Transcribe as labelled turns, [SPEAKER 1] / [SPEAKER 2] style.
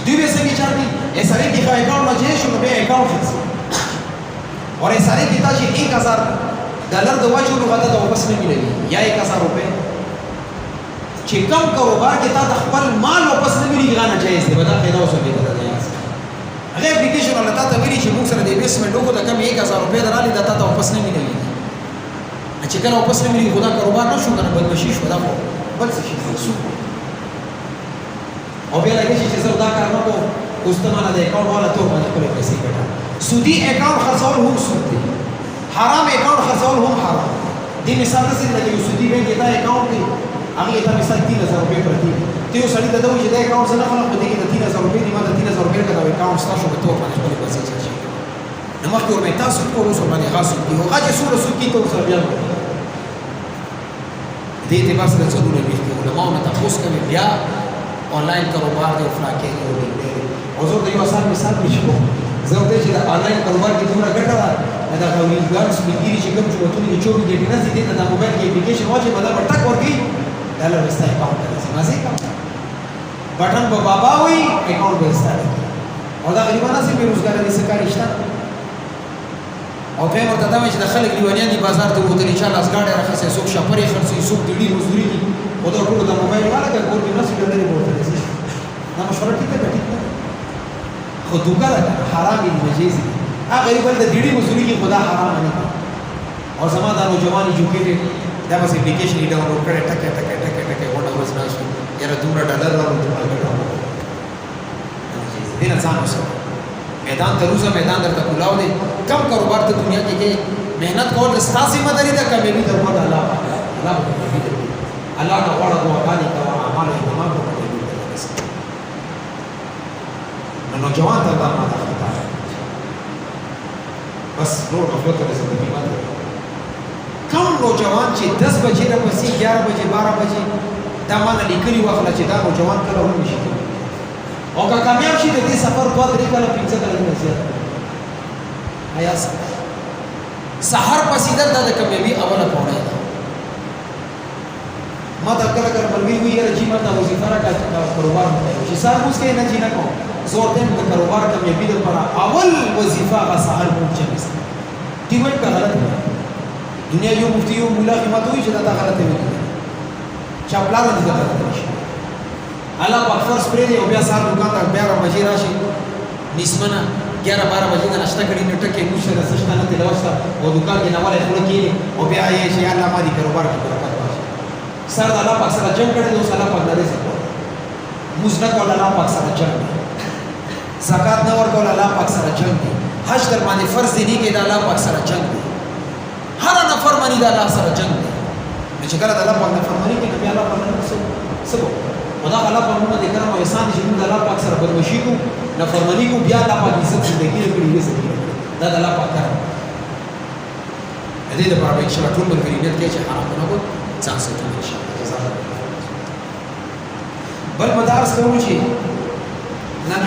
[SPEAKER 1] دوی به څنګه چاري SRA की अकाउंट में जे शुरू में अकाउंट है और SRA की ताजी 1000 डॉलर दवा जो लोग आता तो वापस नहीं मिलेगी या 1000 रुपए چې کم کاروبار کې تا خپل مال واپس نه ملي غاڼه جایز دی بدا پیدا اوسه دی بدا جایز هغه اپلیکیشن ولا تا ته ویلي چې موږ سره د انویسټمنټ وکړو د کم 1000 روپے درالي د تا ته واپس نه ملي چې کله واپس نه ملي خدا کاروبار نه شو کنه بدمشي شو دا بل څه شي سو او بیا لګي چې زه دا کار نه کوم اوس ته مال د اکاونټ والا ته باندې خپل پیسې ګټه سودی اکاونټ خرڅول هم سود دی حرام اکاونټ خرڅول هم حرام دي مثال څه دی چې سودی بینک دا اکاونټ دی هغه ته مثال 3000 روپے پرتی ته یو سړی ته دا وایي چې دا اکاونټ څنګه خلک په دې کې د 3000 روپے دی ما د 3000 روپے کا دا اکاونټ تاسو په توګه باندې خپل پیسې چارجي نو مخکې ورته تاسو ټول اوس باندې خاصو دی هغه چې سور سود کی ته سره بیا دې ته بس د څلور ویل کې علماء نه تاسو کوي بیا آنلاین کاروبار دی افلا کې دی او زه د یو آسان مثال نشم زه ته چې د آنلاین کاروبار کې څومره ګټه ده دا کومګان سپیډي چې کوم چوتونی کې 24 ګټه نه دي ته د موبایل کې اپلیکیشن واچي بل ټک ورکی ډالر وستا اکاؤنٹ ته مازه کا بٹن په بابا وای اکاؤنٹ وستا او دا غریبانه سي بیروزګار دي سکاري شته او په مرته دا چې د خلک دیوانیان دي بازار ته وته ان شاء الله اسګاډه راخصه سوق شپري خرڅي سوق ډیډي مزدوري دي او دا ټول د موبایل والا د کور کې نسې ډلې ورته دي دا مشوره ټیکه ټیکه خو دوکا حرام دي مجیز هغه غریب د ډیډي مزدوري کې خدا حرام نه او زما دا نوجوان ایجوکیټډ دا بس اپلیکیشن یې ډاونلوډ کړه ټکه ټکه ټکه ټکه وډه وسنا شو یاره دومره ډالر راوړو دومره ګټه دې نه ځان وسو میدان ته روزه میدان درته کولاو دي کم کاروبار ته دنیا کې کې مهنت کول د ستاسو مداري ده کمې به درته الله الله الله نه وړه دعاګانې کوه اعمال یې تمام کړو نو جوان ته دا ما ده بس نور غفلت ته زندگی باندې کم نوجوان چې 10 بجې نه پسې 11 بجې 12 بجې دا مانه لیکلي واخله چې دا نوجوان کله هم نشي او که کامیاب شي د دې سفر 2-3 کاله 15 کاله نه زیات آیا سحر پسې د کامیابی اوله پوره ده ما دا کله کله بلوي وي یاره چې ما دا وظیفه راکړه کاروبار چې سار موږ کې نه جنا کوم زور دې د کاروبار کامیابی لپاره اول وظیفه غا سحر مو چمس دیوال کا غلط ده دنیا یو مفتی یو مولا قیمت وي چې دا غلطه وي چې خپل نه دي غلطه شي الله په فرض پرې دی او بیا سار دکان ته بیا را بجې راشي نسمنه 11-12 بجې د ناشته کړي نو ټکه مو سره سشته نه تلوسته او دکان کې نواله خور کېږي او بیا یې چې الله ما دي کاروبار کې برکت واچي سر د الله پاک سره جنگ کړي نو الله پاک لري سره مزنه کول الله پاک سره جنگ زکات نه ورکول الله پاک سره جنگ حج در باندې فرض دي نه کې د الله پاک سره جنگ هر نافرمانی د الله سره جنگ دی چې کله د الله پاک نافرمانی کوي نبی الله پاک نه سبو خدا الله پاک موږ د کرم او احسان چې موږ د الله پاک سره بدمشي کو نافرمانی کو بیا الله پاک عزت زندگی لري دې څه دا د الله پاک کرم دې د پاره ان شاء الله ټول ملګری کې چې حرام نه کو ځان ساتل ان شاء الله جزاک الله بل مدارس کوم چې نن